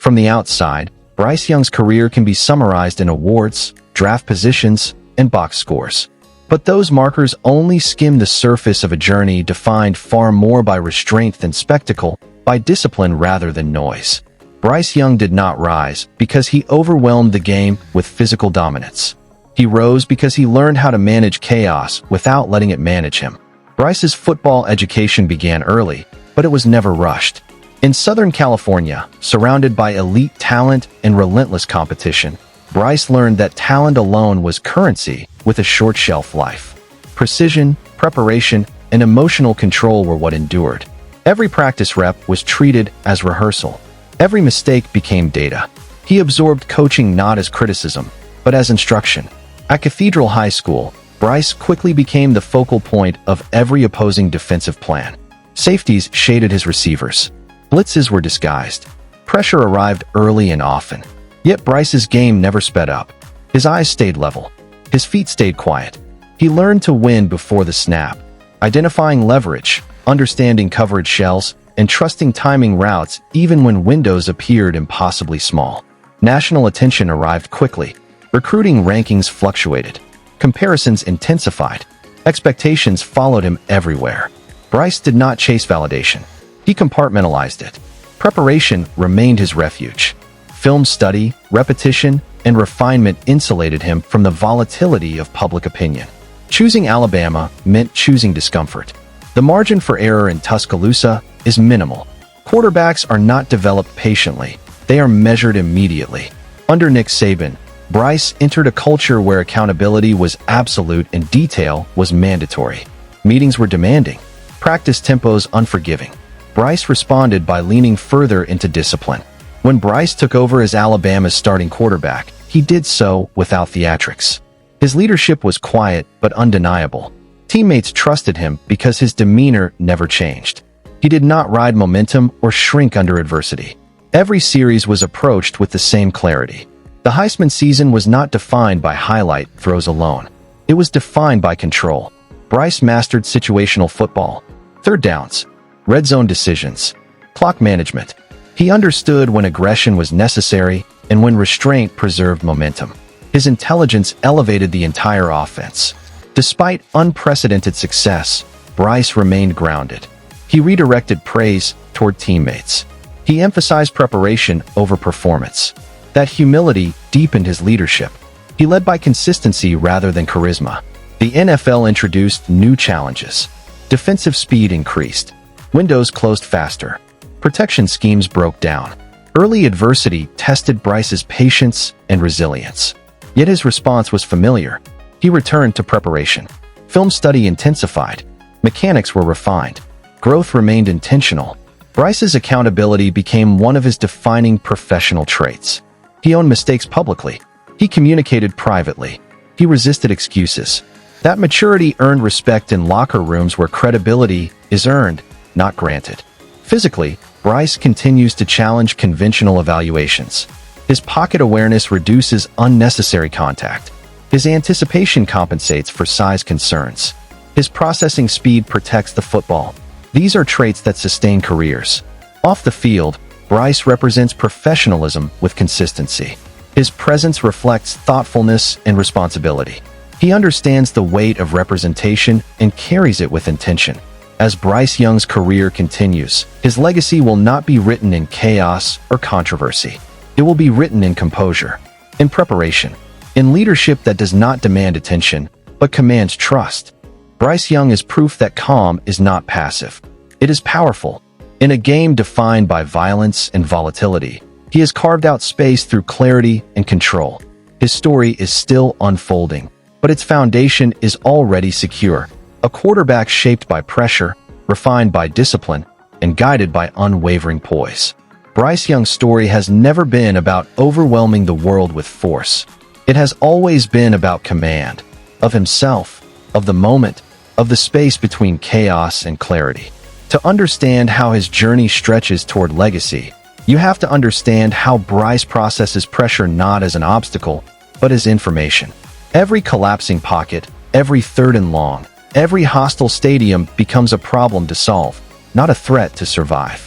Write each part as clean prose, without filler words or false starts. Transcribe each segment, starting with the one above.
From the outside, Bryce Young's career can be summarized in awards, draft positions, and box scores. But those markers only skim the surface of a journey defined far more by restraint than spectacle, by discipline rather than noise. Bryce Young did not rise because he overwhelmed the game with physical dominance. He rose because he learned how to manage chaos without letting it manage him. Bryce's football education began early, but it was never rushed. In Southern California, surrounded by elite talent and relentless competition, Bryce learned that talent alone was currency with a short shelf life. Precision, preparation, and emotional control were what endured. Every practice rep was treated as rehearsal. Every mistake became data. He absorbed coaching not as criticism, but as instruction. At Cathedral High School, Bryce quickly became the focal point of every opposing defensive plan. Safeties shaded his receivers. Blitzes were disguised. Pressure arrived early and often. Yet Bryce's game never sped up. His eyes stayed level. His feet stayed quiet. He learned to win before the snap, identifying leverage, understanding coverage shells, and trusting timing routes even when windows appeared impossibly small. National attention arrived quickly. Recruiting rankings fluctuated. Comparisons intensified. Expectations followed him everywhere. Bryce did not chase validation. He compartmentalized it. Preparation remained his refuge. Film study, repetition, and refinement insulated him from the volatility of public opinion. Choosing Alabama meant choosing discomfort. The margin for error in Tuscaloosa is minimal. Quarterbacks are not developed patiently. They are measured immediately. Under Nick Saban, Bryce entered a culture where accountability was absolute and detail was mandatory. Meetings were demanding. Practice tempos unforgiving. Bryce responded by leaning further into discipline. When Bryce took over as Alabama's starting quarterback, he did so without theatrics. His leadership was quiet but undeniable. Teammates trusted him because his demeanor never changed. He did not ride momentum or shrink under adversity. Every series was approached with the same clarity. The Heisman season was not defined by highlight throws alone. It was defined by control. Bryce mastered situational football, third downs, red zone decisions, clock management. He understood when aggression was necessary and when restraint preserved momentum. His intelligence elevated the entire offense. Despite unprecedented success, Bryce remained grounded. He redirected praise toward teammates. He emphasized preparation over performance. That humility deepened his leadership. He led by consistency rather than charisma. The NFL introduced new challenges. Defensive speed increased. Windows closed faster. Protection schemes broke down. Early adversity tested Bryce's patience and resilience. Yet his response was familiar. He returned to preparation. Film study intensified. Mechanics were refined. Growth remained intentional. Bryce's accountability became one of his defining professional traits. He owned mistakes publicly. He communicated privately. He resisted excuses. That maturity earned respect in locker rooms where credibility is earned, not granted. Physically, Bryce continues to challenge conventional evaluations. His pocket awareness reduces unnecessary contact. His anticipation compensates for size concerns. His processing speed protects the football. These are traits that sustain careers. Off the field, Bryce represents professionalism with consistency. His presence reflects thoughtfulness and responsibility. He understands the weight of representation and carries it with intention. As Bryce Young's career continues, his legacy will not be written in chaos or controversy. It will be written in composure, in preparation, in leadership that does not demand attention, but commands trust. Bryce Young is proof that calm is not passive. It is powerful. In a game defined by violence and volatility, he has carved out space through clarity and control. His story is still unfolding, but its foundation is already secure. A quarterback shaped by pressure, refined by discipline, and guided by unwavering poise. Bryce Young's story has never been about overwhelming the world with force. It has always been about command, of himself, of the moment, of the space between chaos and clarity. To understand how his journey stretches toward legacy, you have to understand how Bryce processes pressure not as an obstacle, but as information. Every collapsing pocket, every third and long, every hostile stadium becomes a problem to solve, not a threat to survive.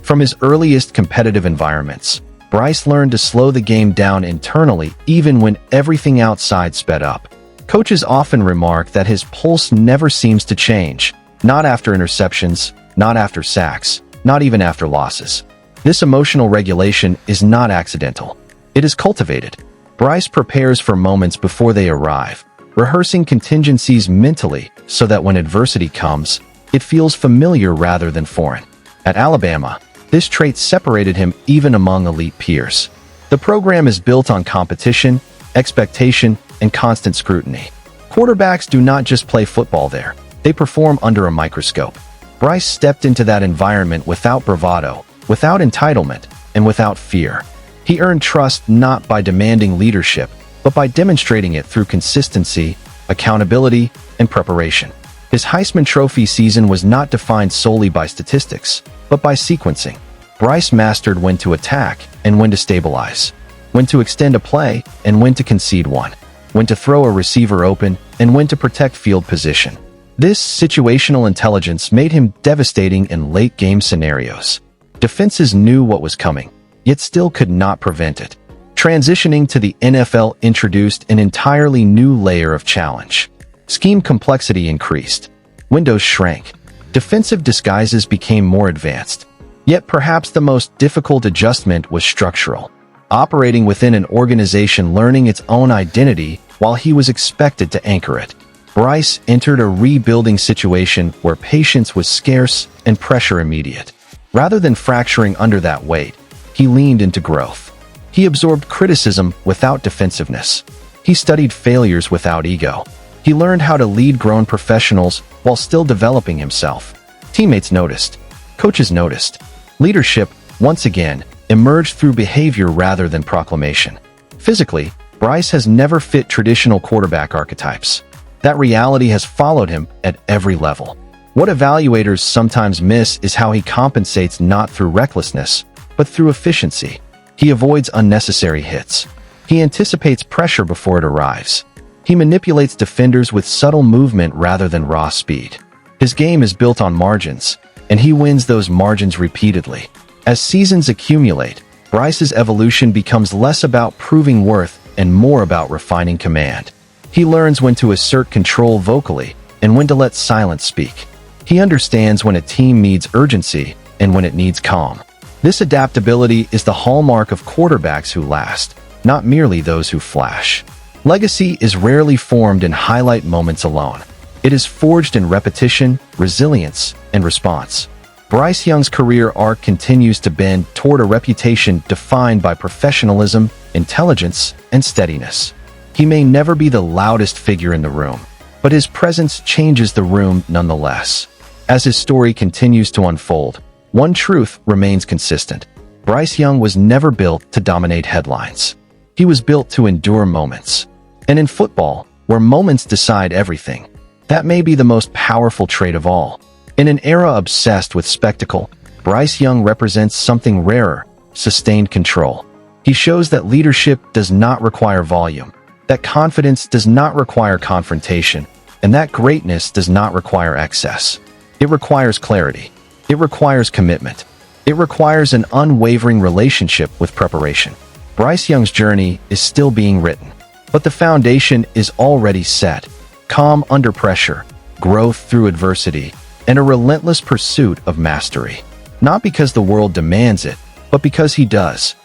From his earliest competitive environments, Bryce learned to slow the game down internally even when everything outside sped up. Coaches often remark that his pulse never seems to change, not after interceptions, not after sacks, not even after losses. This emotional regulation is not accidental. It is cultivated. Bryce prepares for moments before they arrive, rehearsing contingencies mentally so that when adversity comes, it feels familiar rather than foreign. At Alabama, this trait separated him even among elite peers. The program is built on competition, expectation, and constant scrutiny. Quarterbacks do not just play football there. They perform under a microscope. Bryce stepped into that environment without bravado, without entitlement, and without fear. He earned trust not by demanding leadership, but by demonstrating it through consistency, accountability, and preparation. His Heisman Trophy season was not defined solely by statistics, but by sequencing. Bryce mastered when to attack and when to stabilize, when to extend a play and when to concede one, when to throw a receiver open and when to protect field position. This situational intelligence made him devastating in late-game scenarios. Defenses knew what was coming, yet still could not prevent it. Transitioning to the NFL introduced an entirely new layer of challenge. Scheme complexity increased. Windows shrank. Defensive disguises became more advanced. Yet perhaps the most difficult adjustment was structural. Operating within an organization learning its own identity while he was expected to anchor it. Bryce entered a rebuilding situation where patience was scarce and pressure immediate. Rather than fracturing under that weight, he leaned into growth. He absorbed criticism without defensiveness. He studied failures without ego. He learned how to lead grown professionals while still developing himself. Teammates noticed. Coaches noticed. Leadership, once again, emerged through behavior rather than proclamation. Physically, Bryce has never fit traditional quarterback archetypes. That reality has followed him at every level. What evaluators sometimes miss is how he compensates not through recklessness, but through efficiency. He avoids unnecessary hits. He anticipates pressure before it arrives. He manipulates defenders with subtle movement rather than raw speed. His game is built on margins, and he wins those margins repeatedly. As seasons accumulate, Bryce's evolution becomes less about proving worth and more about refining command. He learns when to assert control vocally and when to let silence speak. He understands when a team needs urgency and when it needs calm. This adaptability is the hallmark of quarterbacks who last, not merely those who flash. Legacy is rarely formed in highlight moments alone. It is forged in repetition, resilience, and response. Bryce Young's career arc continues to bend toward a reputation defined by professionalism, intelligence, and steadiness. He may never be the loudest figure in the room, but his presence changes the room nonetheless. As his story continues to unfold, one truth remains consistent. Bryce Young was never built to dominate headlines. He was built to endure moments. And in football, where moments decide everything, that may be the most powerful trait of all. In an era obsessed with spectacle, Bryce Young represents something rarer: sustained control. He shows that leadership does not require volume, that confidence does not require confrontation, and that greatness does not require excess. It requires clarity. It requires commitment. It requires an unwavering relationship with preparation. Bryce Young's journey is still being written, but the foundation is already set. Calm under pressure, growth through adversity, and a relentless pursuit of mastery. Not because the world demands it, but because he does.